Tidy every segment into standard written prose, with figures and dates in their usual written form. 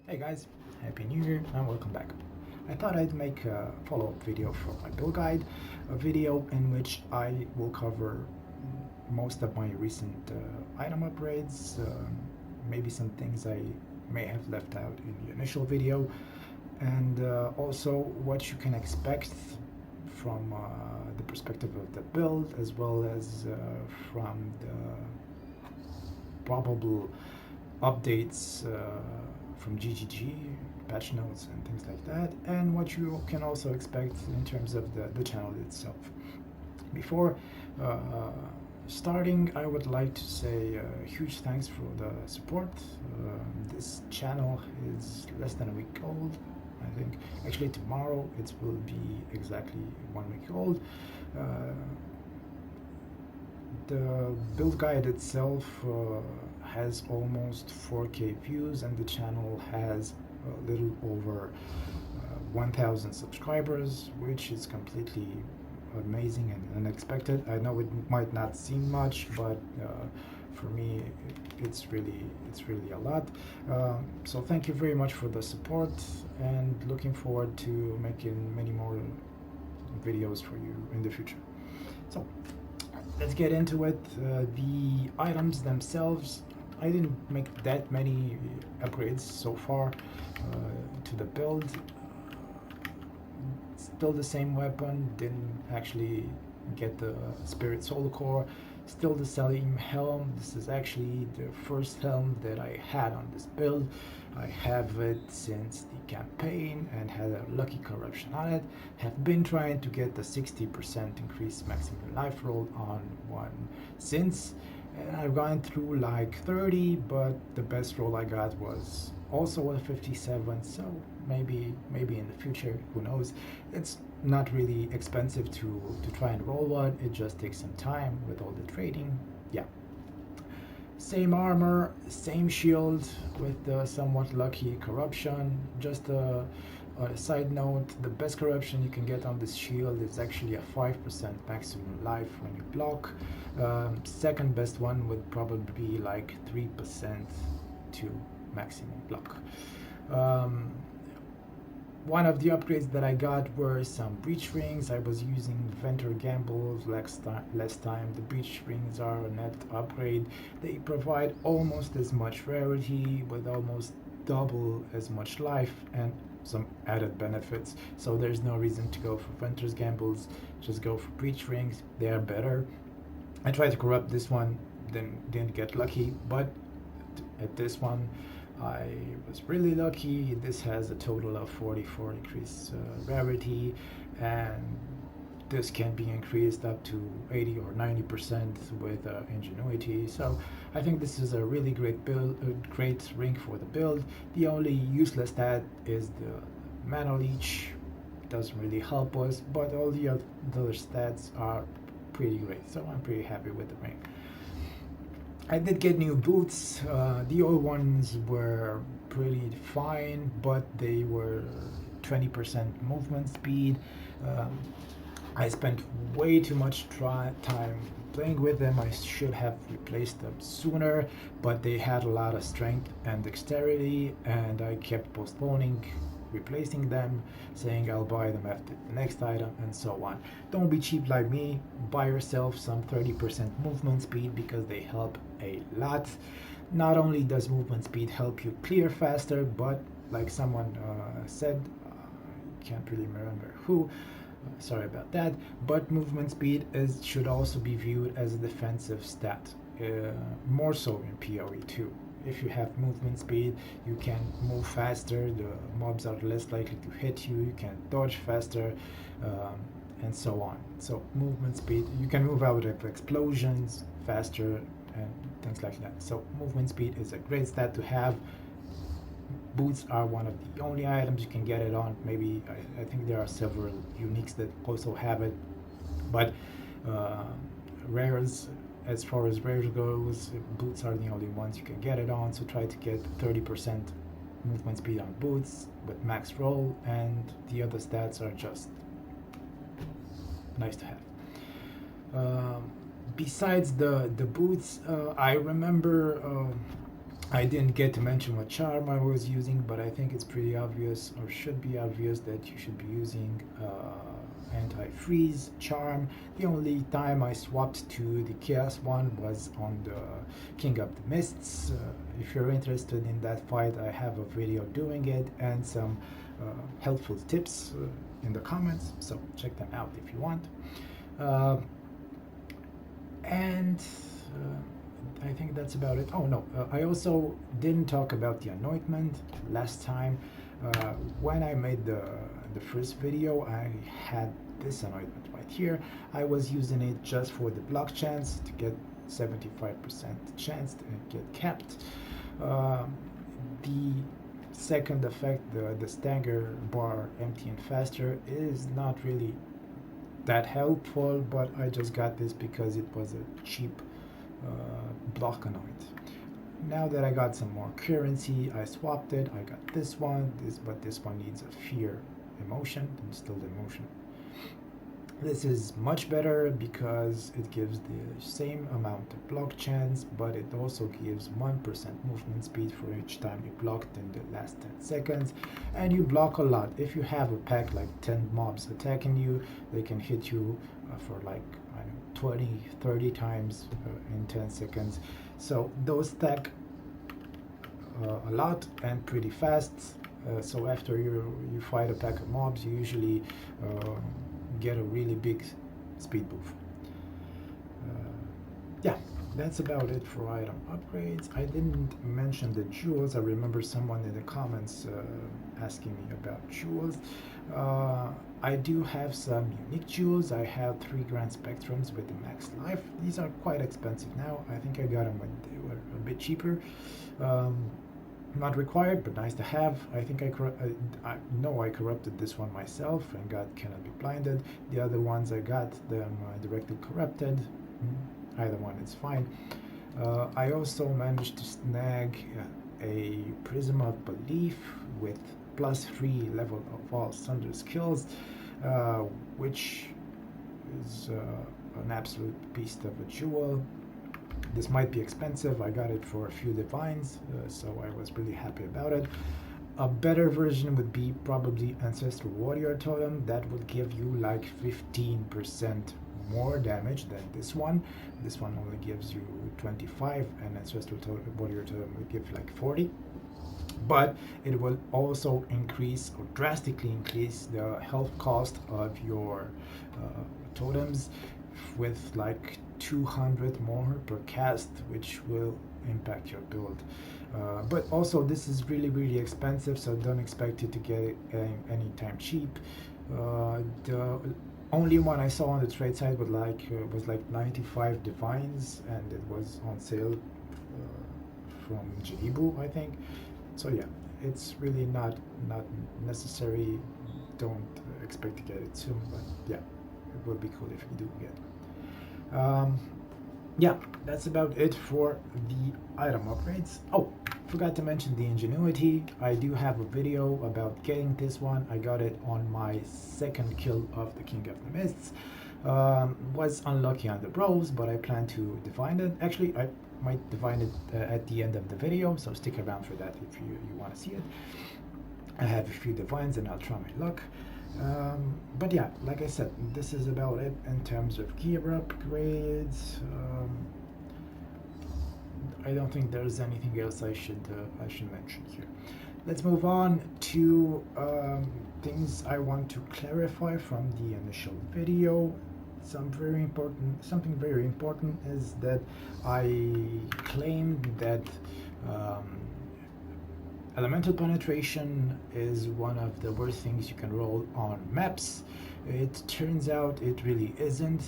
Hey guys, Happy New Year and welcome back. I thought I'd make a follow-up video for my build guide, a video in which I will cover most of my recent item upgrades, maybe some things I may have left out in the initial video, and also what you can expect from the perspective of the build as well as from the probable updates from GGG, patch notes and things like that, and what you can also expect in terms of the channel itself. Before starting, I would like to say a huge thanks for the support. This channel is less than a week old. I think actually tomorrow it will be exactly 1 week old. The build guide itself has almost 4K views, and the channel has a little over 1,000 subscribers, which is completely amazing and unexpected. I know it might not seem much, but for me it's really a lot. So thank you very much for the support, and looking forward to making many more videos for you in the future. So let's get into it. The items themselves, I didn't make that many upgrades so far to the build. Still the same weapon, didn't actually get the Spirit Soul Core. Still the same helm. This is actually the first helm that I had on this build. I have it since the campaign and had a lucky corruption on it. Have been trying to get the 60% increased maximum life roll on one since, and I've gone through like 30, but the best roll I got was also a 57, so maybe in the future, who knows. It's not really expensive to try and roll one. It just takes some time with all the trading. Yeah, same armor, same shield with the somewhat lucky corruption. Just a side note, the best corruption you can get on this shield is actually a 5% maximum life when you block. Second best one would probably be like 3% to maximum block. One of the upgrades that I got were some breach rings. I was using Venture Gambles last time. The breach rings are a net upgrade. They provide almost as much rarity with almost double as much life and some added benefits. So there's no reason to go for Venture Gambles. Just go for breach rings. They are better. I tried to corrupt this one, then didn't get lucky, but at this one I was really lucky. This has a total of 44 increased rarity, and this can be increased up to 80 or 90% with ingenuity. So I think this is a really great build, great ring for the build. The only useless stat is the mana leech. Doesn't really help us, but all the other stats are pretty great. So I'm pretty happy with the ring. I did get new boots. The old ones were pretty fine, but they were 20% movement speed. I spent way too much time playing with them. I should have replaced them sooner, but they had a lot of strength and dexterity, and I kept postponing replacing them, saying I'll buy them after the next item, and so on. Don't be cheap like me. Buy yourself some 30% movement speed because they help a lot. Not only does movement speed help you clear faster, but like someone said, can't really remember who, sorry about that, but movement speed should also be viewed as a defensive stat, more so in POE2. If you have movement speed, you can move faster, the mobs are less likely to hit you, you can dodge faster, and so on. So movement speed, you can move out of explosions faster and things like that. So movement speed is a great stat to have. Boots are one of the only items you can get it on. Maybe I think there are several uniques that also have it, but rares, as far as rares goes, boots are the only ones you can get it on. So try to get 30% movement speed on boots with max roll, and the other stats are just nice to have. Besides the boots, I remember I didn't get to mention what charm I was using, but I think it's pretty obvious, or should be obvious, that you should be using anti-freeze charm. The only time I swapped to the chaos one was on the King of the Mists. If you're interested in that fight, I have a video doing it and some helpful tips in the comments, so check them out if you want. Uh, and I think that's about it. Oh no, I also didn't talk about the anointment last time. When I made the first video, I had this anointment right here. I was using it just for the block chance to get 75% chance to get capped. The second effect, the stagger bar empty and faster, is not really that helpful, but I just got this because it was a cheap block anoint. Now that I got some more currency, I swapped it. I got this one, but this one needs a fear emotion, instilled emotion. This is much better because it gives the same amount of block chance, but it also gives 1% movement speed for each time you blocked in the last 10 seconds. And you block a lot. If you have a pack like 10 mobs attacking you, they can hit you for like, I don't know, 20, 30 times in 10 seconds. So those stack a lot and pretty fast. So after you fight a pack of mobs, you usually get a really big speed boost. Yeah, that's about it for item upgrades. I didn't mention the jewels. I remember someone in the comments asking me about jewels. I do have some unique jewels. I have 3 Grand Spectrums with the max life. These are quite expensive now. I think I got them when they were a bit cheaper. Not required, but nice to have. I think I know I corrupted this one myself and got Cannot Be Blinded. The other ones I got them directly corrupted. Either one is fine. I also managed to snag a Prism of Belief with +3 level of all Sunder skills, which is an absolute beast of a jewel. This might be expensive. I got it for a few divines, so I was really happy about it. A better version would be probably Ancestral Warrior Totem. That would give you like 15% more damage than this one. This one only gives you 25, and Ancestral Warrior Totem will give like 40. But it will also increase or drastically increase the health cost of your totems with like 200 more per cast, which will impact your build. But also this is really expensive, so don't expect it to get it anytime cheap. The only one I saw on the trade site was like 95 divines, and it was on sale from Jinibu, I think. So yeah, it's really not necessary. Don't expect to get it soon, but yeah, it would be cool if you do get it. Yeah, that's about it for the item upgrades. Oh, forgot to mention the Ingenuity. I do have a video about getting this one. I got it on my second kill of the King of the Mists. Was unlucky on the bros, but I plan to divine it. Actually, I might divine it at the end of the video, so stick around for that if you want to see it. I have a few divines and I'll try my luck. But yeah, like I said, this is about it in terms of gear upgrades. I don't think there's anything else I should mention here. Let's move on to things I want to clarify from the initial video. Something very important is that I claimed that elemental penetration is one of the worst things you can roll on maps. It turns out it really isn't.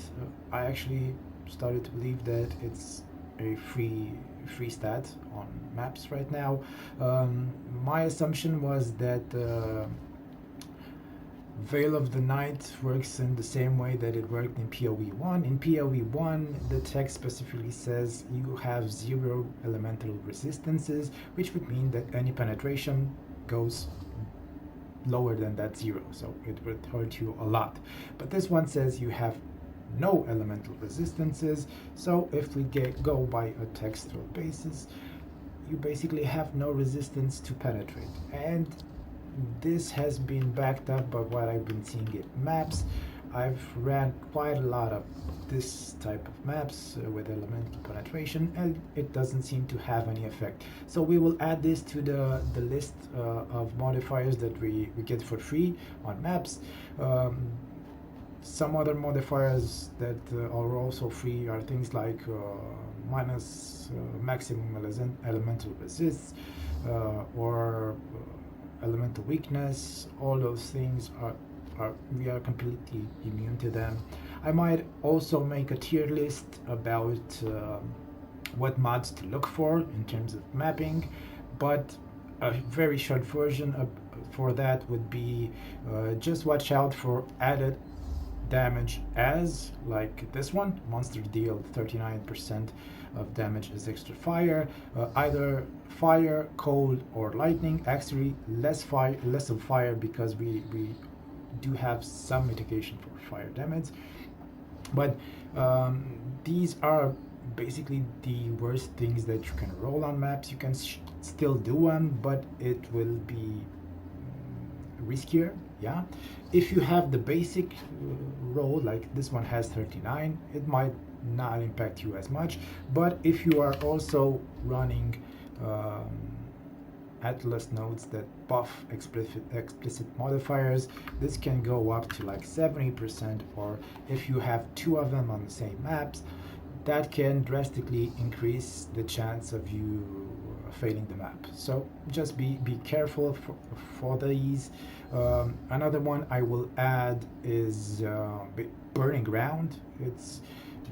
I actually started to believe that it's a free stat on maps right now. My assumption was that Veil of the Night works in the same way that it worked in POE1. In POE1, the text specifically says you have 0 elemental resistances, which would mean that any penetration goes lower than that 0, so it would hurt you a lot. But this one says you have no elemental resistances, so if we go by a textual basis, you basically have no resistance to penetrate. And this has been backed up by what I've been seeing in maps. I've ran quite a lot of this type of maps with elemental penetration, and it doesn't seem to have any effect. So we will add this to the list of modifiers that we get for free on maps. Some other modifiers that are also free are things like minus maximum elemental resists or elemental weakness. All those things we are completely immune to them. I might also make a tier list about what mods to look for in terms of mapping, but a very short version for that would be just watch out for added damage as, like this one, monster deal 39% of damage as extra fire, either fire, cold, or lightning. Actually less of fire, because we do have some mitigation for fire damage, but these are basically the worst things that you can roll on maps. You can still do them, but it will be riskier. Yeah, if you have the basic roll, like this one has 39, it might not impact you as much. But if you are also running Atlas nodes that buff explicit modifiers, this can go up to like 70%, or if you have two of them on the same maps, that can drastically increase the chance of you failing the map. So just be careful for these. Another one I will add is burning ground. It's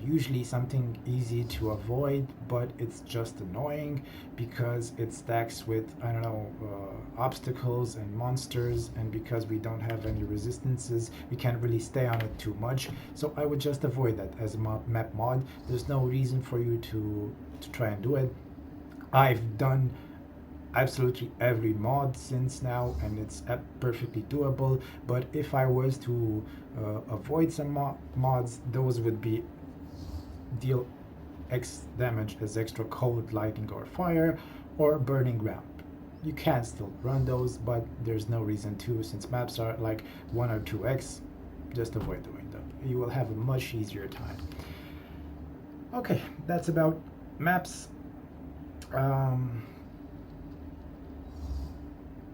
usually something easy to avoid, but it's just annoying because it stacks with, I don't know, obstacles and monsters, and because we don't have any resistances, we can't really stay on it too much. So I would just avoid that as a map mod. There's no reason for you to try and do it. I've done absolutely every mod since now, and it's perfectly doable. But if I was to avoid some mods, those would be deal X damage as extra cold, lightning, or fire, or burning ground. You can still run those, but there's no reason to, since maps are like 1 or 2x. Just avoid doing them. You will have a much easier time. Okay, that's about maps.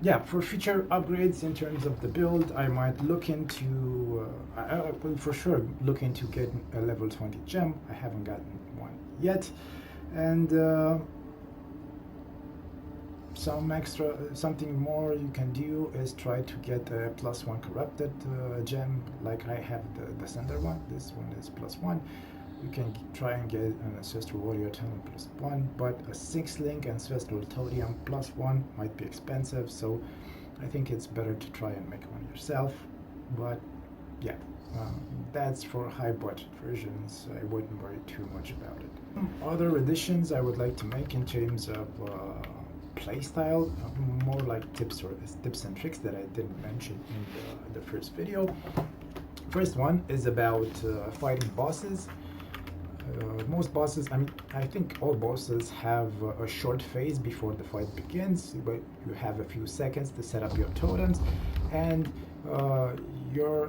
Yeah, for future upgrades in terms of the build, I might look into, I will for sure look into getting a level 20 gem. I haven't gotten one yet. And something more you can do is try to get a +1 corrupted gem, like I have the Sunder one. This one is +1. You can try and get an Ancestral Warrior Totem +1, but a 6-link Ancestral Totem +1 might be expensive, so I think it's better to try and make one yourself. But yeah, that's for high budget versions. I wouldn't worry too much about it. Other additions I would like to make in terms of playstyle, more like tips and tricks that I didn't mention in the first video. First one is about fighting bosses. Most bosses, I think all bosses have a short phase before the fight begins, but you have a few seconds to set up your totems, and your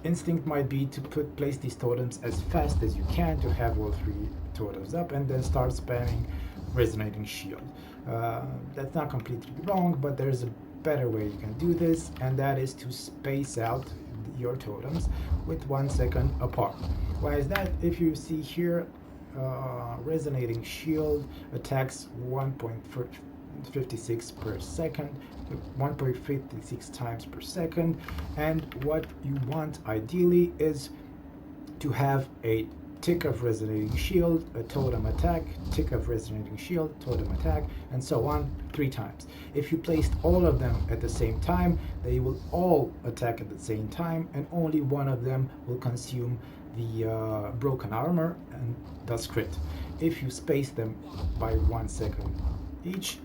instinct might be to place these totems as fast as you can to have all 3 totems up, and then start spamming Resonating Shield. That's not completely wrong, but there's a better way you can do this, and that is to space out your totems with 1 second apart. Why is that? If you see here, Resonating Shield attacks 1.56 per second, 1.56 times per second, and what you want ideally is to have a tick of Resonating Shield, a totem attack, tick of Resonating Shield, totem attack, and so on 3 times. If you placed all of them at the same time, they will all attack at the same time, and only one of them will consume the broken armor and thus crit. If you space them by 1 second each,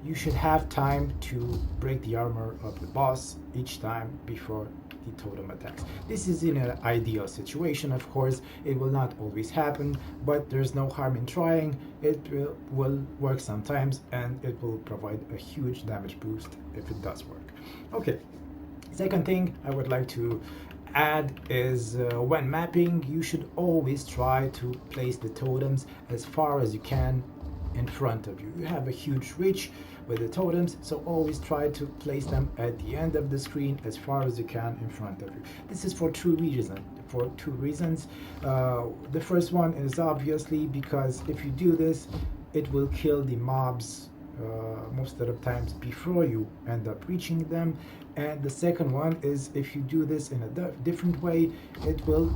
you should have time to break the armor of the boss each time before the totem attacks. This is in an ideal situation, of course. It will not always happen, but there's no harm in trying. It will work sometimes, and it will provide a huge damage boost if it does work. Okay, second thing I would like to add is when mapping, you should always try to place the totems as far as you can in front of you. You have a huge reach with the totems, so always try to place them at the end of the screen as far as you can in front of you. This is for two reasons. The first one is obviously because if you do this, it will kill the mobs most of the times before you end up reaching them. And the second one is if you do this in a different way, it will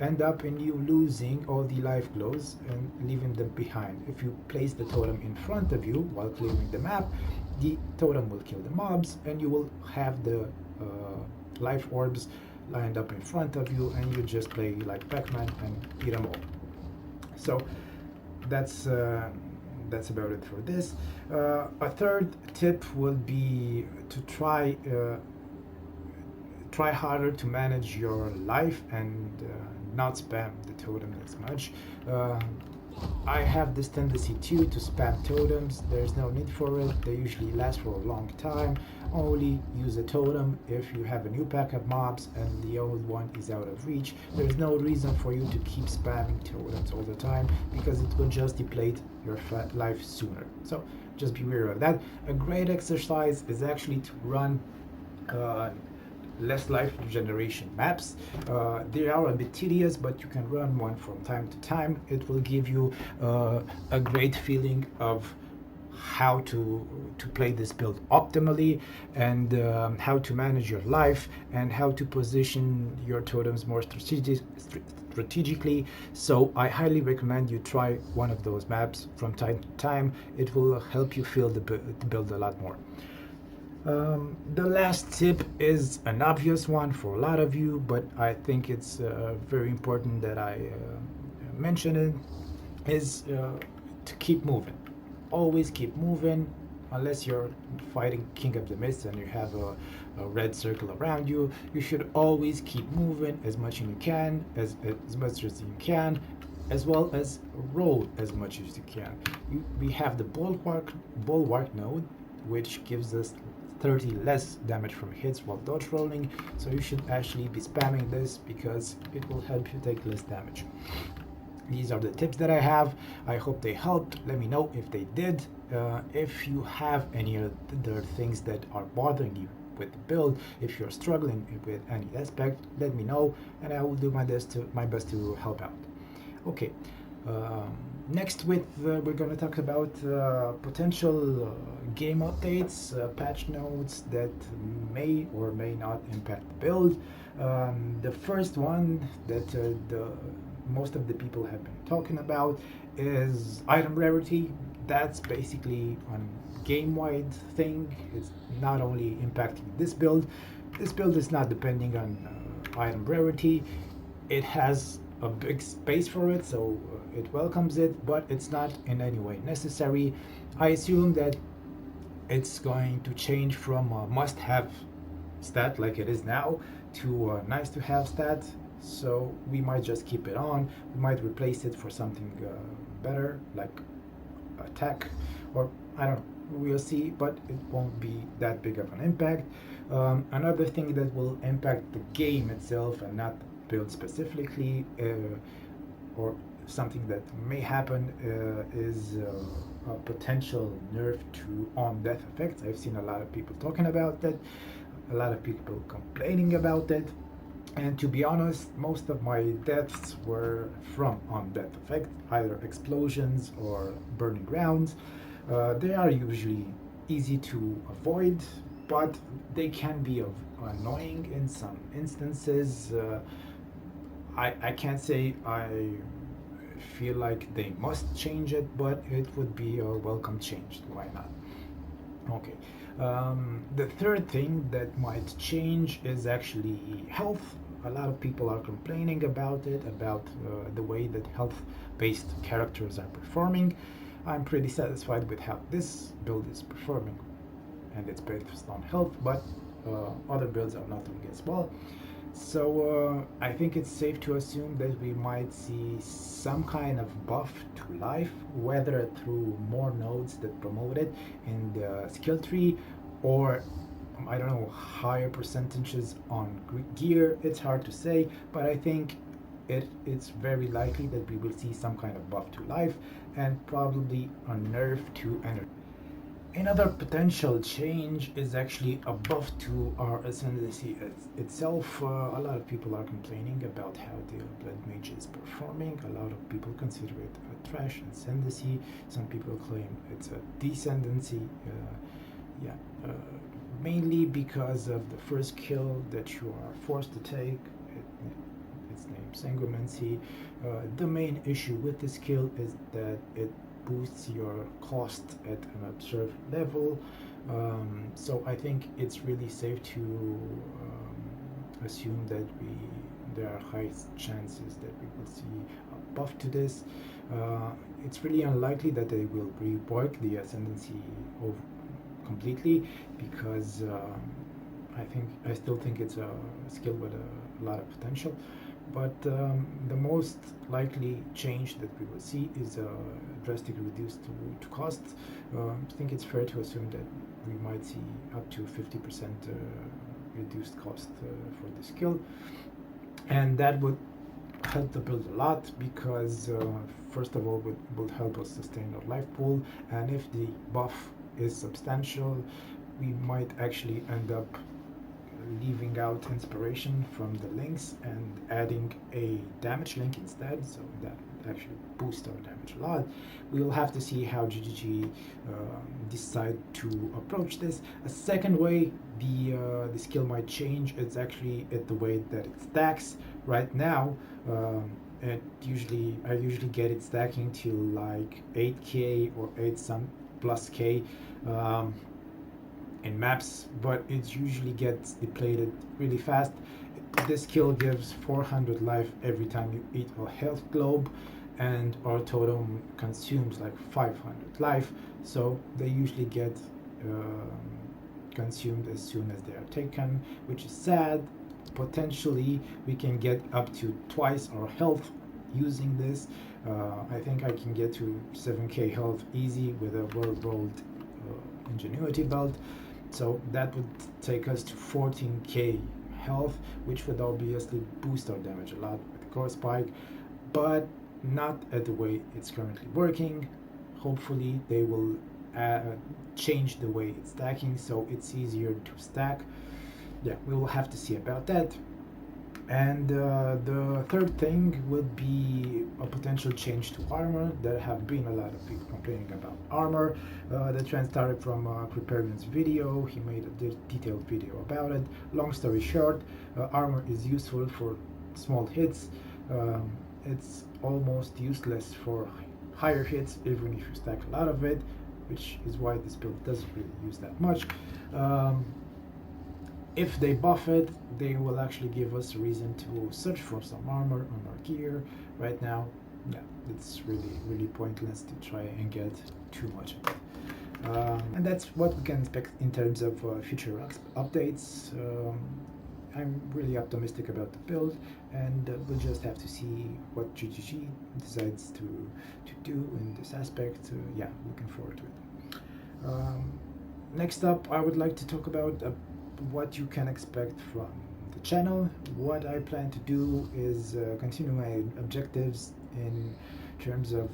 end up in you losing all the life glows and leaving them behind. If you place the totem in front of you while clearing the map, the totem will kill the mobs, and you will have the life orbs lined up in front of you, and you just play like Pac-Man and eat them all. So that's about it for this. A third tip would be to try harder to manage your life and not spam the totem as much. I have this tendency too to spam totems. There's no need for it. They usually last for a long time. Only use a totem if you have a new pack of mobs and the old one is out of reach. There's no reason for you to keep spamming totems all the time, because it will just deplete your life sooner. So just be aware of that. A great exercise is actually to run less life regeneration maps. They are a bit tedious, but you can run one from time to time. It will give you a great feeling of how to play this build optimally, and how to manage your life, and how to position your totems more strategically. So I highly recommend you try one of those maps from time to time. It will help you feel the build a lot more. The last tip is an obvious one for a lot of you, but I think it's very important that I mention it, is to keep moving. Always keep moving, unless you're fighting King of the Mist and you have a red circle around you. You should always keep moving as much as you can, as much as you can, as well as roll as much as you can. We have the bulwark node, which gives us 30 less damage from hits while dodge rolling, so you should actually be spamming this because it will help you take less damage. These are the tips that I have. I hope they helped. Let me know if they did. If you have any other things that are bothering you with the build, if you're struggling with any aspect, let me know, and I will do my best to help out. Okay. Next we're going to talk about potential game updates, patch notes that may or may not impact the build. The first one that most of the people have been talking about is item rarity. That's basically a game-wide thing. It's not only impacting this build. This build is not depending on item rarity. It has a big space for it, so it welcomes it, but it's not in any way necessary. I assume that it's going to change from a must-have stat like it is now to a nice-to-have stat, so we might just keep it on. We might replace it for something better, like attack, or I don't know, we'll see, but it won't be that big of an impact. Another thing that will impact the game itself and not build specifically, or something that may happen, is a potential nerf to on-death effects. I've seen a lot of people talking about that, a lot of people complaining about it, and to be honest, most of my deaths were from on-death effects, either explosions or burning grounds. They are usually easy to avoid, but they can be annoying in some instances. I can't say I feel like they must change it, but it would be a welcome change. Why not? Okay. The third thing that might change is actually health. A lot of people are complaining about it, about the way that health-based characters are performing. I'm pretty satisfied with how this build is performing, and it's based on health, but other builds are not doing as well. So I think it's safe to assume that we might see some kind of buff to life, whether through more nodes that promote it in the skill tree, or I don't know, higher percentages on gear. It's hard to say, but I think it's very likely that we will see some kind of buff to life and probably a nerf to energy. Another potential change is actually a buff to our ascendancy itself. A lot of people are complaining about how the Blood Mage is performing. A lot of people consider it a trash ascendancy. Some people claim it's a descendancy. Yeah, uh, Mainly because of the first kill that you are forced to take. Its name Sanguimancy. The main issue with this skill is that it boosts your cost at an observed level. So I think it's really safe to assume that there are high chances that we will see a buff to this. It's really unlikely that they will rework the ascendancy over completely, because I still think it's a skill with a lot of potential. But the most likely change that we will see is a drastic reduced to cost. I think it's fair to assume that we might see up to 50% reduced cost for the skill, and that would help the build a lot, because first of all would help us sustain our life pool, and if the buff is substantial, we might actually end up leaving out inspiration from the links and adding a damage link instead, so that actually boosts our damage a lot. We will have to see how GGG decide to approach this. A second way the skill might change is actually at the way that it stacks. Right now, I usually get it stacking to like 8k or 8 some plus k in maps, but it usually gets depleted really fast. This skill gives 400 life every time you eat a health globe, and our totem consumes like 500 life, so they usually get consumed as soon as they are taken, which is sad. Potentially we can get up to twice our health using this. I think I can get to 7k health easy with a well-rolled ingenuity belt, so that would take us to 14k health, which would obviously boost our damage a lot with the core spike, but not at the way it's currently working. Hopefully they will change the way it's stacking so it's easier to stack. Yeah, we will have to see about that. And the third thing would be a potential change to armor. There have been a lot of people complaining about armor. The trend started from Preparedness video. He made a detailed video about it. Long story short, armor is useful for small hits. It's almost useless for higher hits, even if you stack a lot of it, which is why this build doesn't really use that much. If they buff it, they will actually give us a reason to search for some armor on our gear. Right now, yeah, it's really pointless to try and get too much of it. And that's what we can expect in terms of future updates. I'm really optimistic about the build, and we'll just have to see what GGG decides to do in this aspect. Yeah, looking forward to it. Next up, I would like to talk about what you can expect from the channel. What I plan to do is continue my objectives in terms of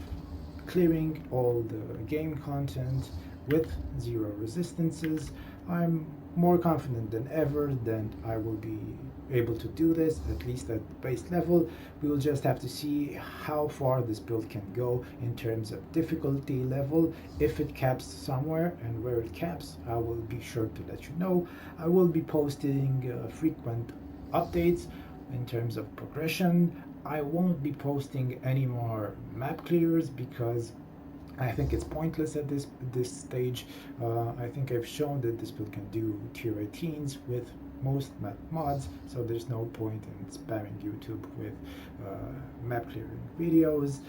clearing all the game content with 0 resistances. I'm more confident than ever that I will be able to do this, at least at the base level. We will just have to see how far this build can go in terms of difficulty level. If it caps somewhere, and where it caps, I will be sure to let you know. I will be posting frequent updates in terms of progression. I won't be posting any more map clears because I think it's pointless at this stage. I think I've shown that this build can do tier 18s with most map mods, so there's no point in spamming YouTube with map clearing videos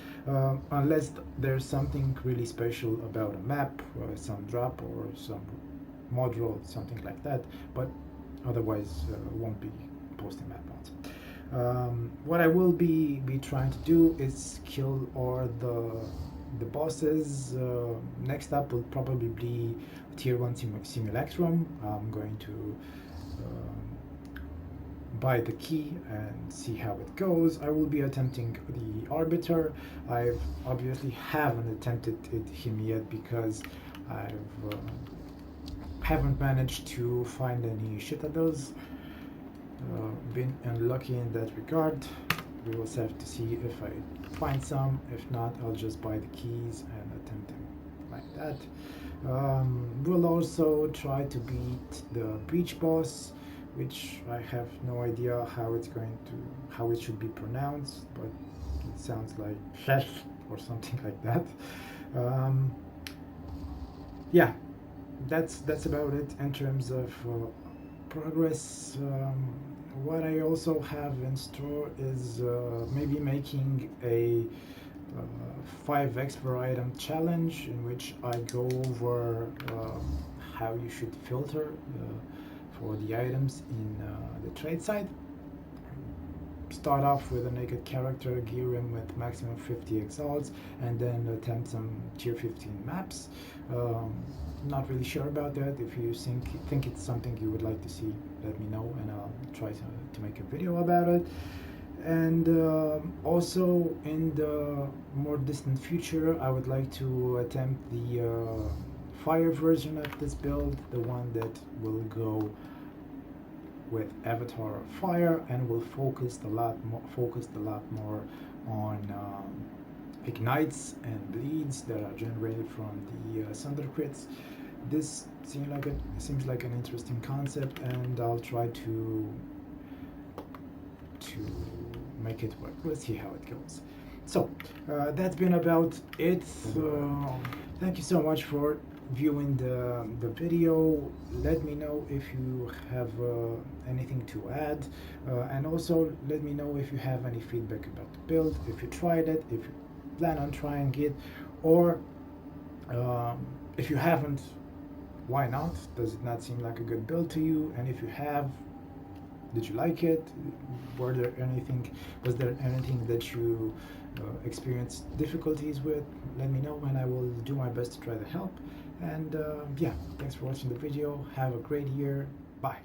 unless there's something really special about a map, some drop or some mod roll, something like that, but otherwise won't be posting map mods. What I will be trying to do is kill all the bosses. Next up will probably be tier 1 simulacrum. I'm going to buy the key and see how it goes. I will be attempting the arbiter. I obviously haven't attempted him yet because I haven't managed to find any citadels. Been unlucky in that regard. We will have to see if I find some. If not, I'll just buy the keys and attempt them like that. We'll also try to beat the breach boss, which I have no idea how it should be pronounced, but it sounds like Shesh or something like that. Yeah, that's about it in terms of progress. What I also have in store is maybe making a 5x per item challenge in which I go over how you should filter for the items in the trade site. Start off with a naked character, gear him with maximum 50 exalts, and then attempt some tier 15 maps. Not really sure about that. If you think it's something you would like to see, let me know and I'll try to make a video about it. And also in the more distant future, I would like to attempt the fire version of this build, the one that will go with Avatar of Fire and will focus a lot more on ignites and bleeds that are generated from the Sunder crits. This seems like an interesting concept, and I'll try to make it work. We'll see how it goes. So that's been about it. Thank you so much for viewing the video. Let me know if you have anything to add, and also let me know if you have any feedback about the build, if you tried it, if you plan on trying it, or if you haven't, why not? Does it not seem like a good build to you? And if you have, did you like it? Was there anything that you experienced difficulties with? Let me know and I will do my best to try to help. And yeah, thanks for watching the video. Have a great year. Bye.